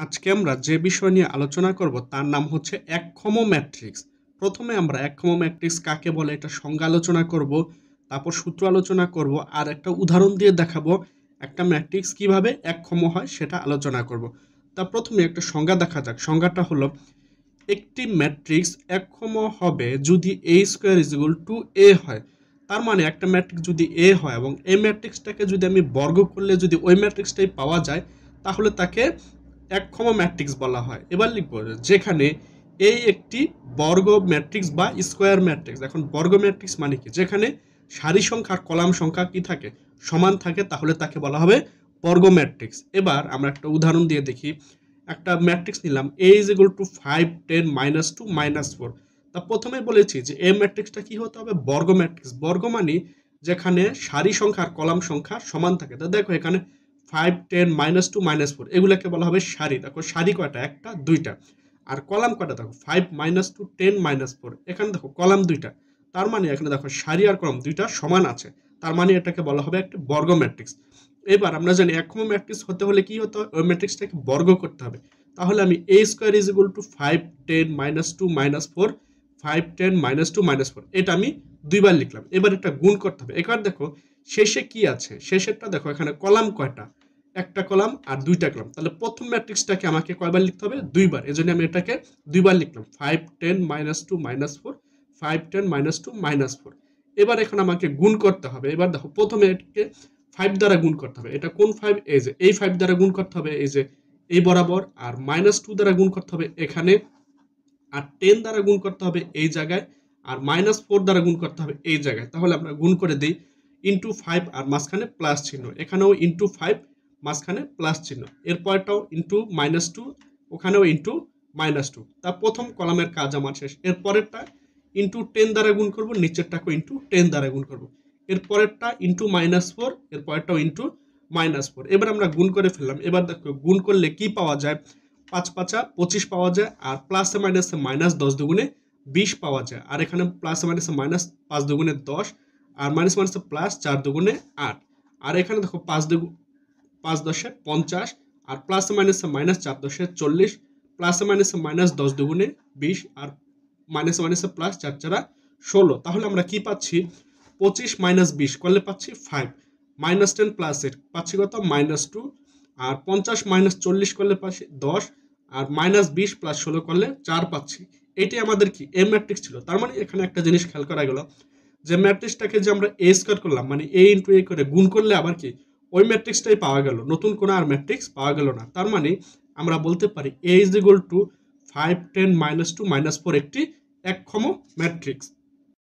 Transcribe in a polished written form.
আজকে আমরা যে বিষয় নিয়ে আলোচনা করব তার নাম হচ্ছে একক্ষম ম্যাট্রিক্স। প্রথমে আমরা একক্ষম ম্যাট্রিক্স কাকে বলে এটা সংজ্ঞা আলোচনা করব, তারপর সূত্র আলোচনা করব, আর একটা উদাহরণ দিয়ে দেখাবো একটা ম্যাট্রিক্স কিভাবে একক্ষম হয় সেটা আলোচনা করব। তা প্রথমে একটা সংজ্ঞা দেখা যাক। সংজ্ঞাটা হলো একটি ম্যাট্রিক্স একক্ষম হবে যদি a square is equal to a হয়। তার মানে একটা ম্যাট্রিক্স যদি a হয় এবং এই ম্যাট্রিক্সটাকে যদি আমি বর্গ করলে যদি ওই ম্যাট্রিক্সটাই পাওয়া যায় তাহলে তাকে একক্ষম ম্যাট্রিক্স বলা হয়। এবার লিখব যেখানে এই একটি বর্গ ম্যাট্রিক্স বা স্কোয়ার ম্যাট্রিক্স। এখন বর্গ ম্যাট্রিক্স মানে কি? যেখানে সারি সংখ্যা আর কলাম সংখ্যা কি থাকে? সমান থাকে, তাহলে তাকে বলা হবে বর্গ ম্যাট্রিক্স। এবার আমরা একটা উদাহরণ দিয়ে দেখি। একটা ম্যাট্রিক্স নিলাম a ইজ ইকুয়াল টু 5 10 -2 -4। তা প্রথমে বলেছি যে এই ম্যাট্রিক্সটা কি হতে হবে? বর্গ ম্যাট্রিক্স। বর্গ মানে যেখানে সারি সংখ্যা আর কলাম সংখ্যা সমান থাকে। তা দেখো এখানে 5 10 -2 -4 এগুলোকে বলা হবে সারি। দেখো সারি কয়টা? একটা দুইটা। আর কলাম কয়টা? দেখো 5 -2 10 -4। এখানে দেখো কলাম দুইটা। তার মানে এখানে দেখো সারি আর কলাম দুইটা সমান আছে। তার মানে এটাকে বলা হবে একটা বর্গ ম্যাট্রিক্স। এবার আমরা জানি একক্ষম ম্যাট্রিক্স হতে হলে কি হতে হবে? ওই ম্যাট্রিক্সটাকে বর্গ করতে হবে। তাহলে আমি a square is equal to 5 10 -2 -4 5 10 -2 -4 এটা আমি দুইবার লিখলাম। এবার এটা গুণ করতে হবে। এবার দেখো শেষে কি আছে? শেষেরটা দেখো এখানে কলাম কয়টা? একটা কলাম আর দুইটা কলাম। তাহলে প্রথম ম্যাট্রিক্সটাকে আমাকে কয়বার লিখতে হবে? দুইবার। এজন্য আমি এটাকে দুইবার লিখলাম 5 10 -2 -4 5 10 -2 -4। এবার এখন আমাকে গুণ করতে হবে। এবার দেখো প্রথমে এটাকে 5 দ্বারা গুণ করতে হবে। এটা কোন 5? এই যে এই 5 দ্বারা গুণ করতে হবে এই যে এই বরাবর। আর -2 দ্বারা গুণ করতে হবে এখানে। আর 10 দ্বারা গুণ করতে হবে এই জায়গায়। আর -4 দ্বারা গুণ করতে হবে এই জায়গায়। তাহলে আমরা গুণ করে দিই ইন্টু 5 আর মাঝখানে প্লাস চিহ্ন। এখানেও ইন্টু 5 মাঝখানে প্লাস চিহ্ন। এরপরটাও ইন্টু -2 ওখানেও ইন্টু -2। তা প্রথম কলামের কাজ আমার শেষ। এরপরেরটা ইন্টু 10 দ্বারা গুণ করব, নিচেরটাকে ইন্টু 10 দ্বারা গুণ করব। এরপরেরটা ইন্টু -4, এরপরেরটাও ইন্টু -4। এবার আমরা গুণ করে ফেললাম। এবার দেখো গুণ করলে কি পাওয়া যায়? 5 5 25 পাওয়া যায়। আর প্লাসে মাইনাসে মাইনাস 10 দুগুণে 20 পাওয়া যায়। আর এখানে প্লাসে মাইনাসে মাইনাস 5 দুগুণে 10 আর মাইনাস মাইনাসে প্লাস 4 দুগুণে 8। আর এখানে দেখো 5 10 50 আর প্লাসে মাইনাসে মাইনাস 4 10 40 প্লাসে মাইনাসে মাইনাস 10 দুগুণে 20 আর মাইনাসে মাইনাসে প্লাস 4 4 16। তাহলে আমরা কি পাচ্ছি? 25 - 20 করলে পাচ্ছি 5 -10 প্লাস 8 পাচ্ছি কত? -2। আর 50 - 40 করলে পাচ্ছি 10 আর -20 প্লাস 16 করলে 4 পাচ্ছি। এটি আমাদের কি এ ম্যাট্রিক্স ছিল। তার মানে এখানে একটা জিনিস খেয়াল করা গেল যে ম্যাট্রিক্সটাকে যে আমরা a স্কয়ার করলাম মানে a ইনটু a করে গুণ করলে আবার কি ওই ম্যাট্রিক্সটাই পাওয়া গেল, নতুন কোনো আর ম্যাট্রিক্স পাওয়া গেল না। তার মানে আমরা বলতে পারি a ইজ ইকুয়াল টু 5 10 -2 -4 একটি একক্ষম ম্যাট্রিক্স।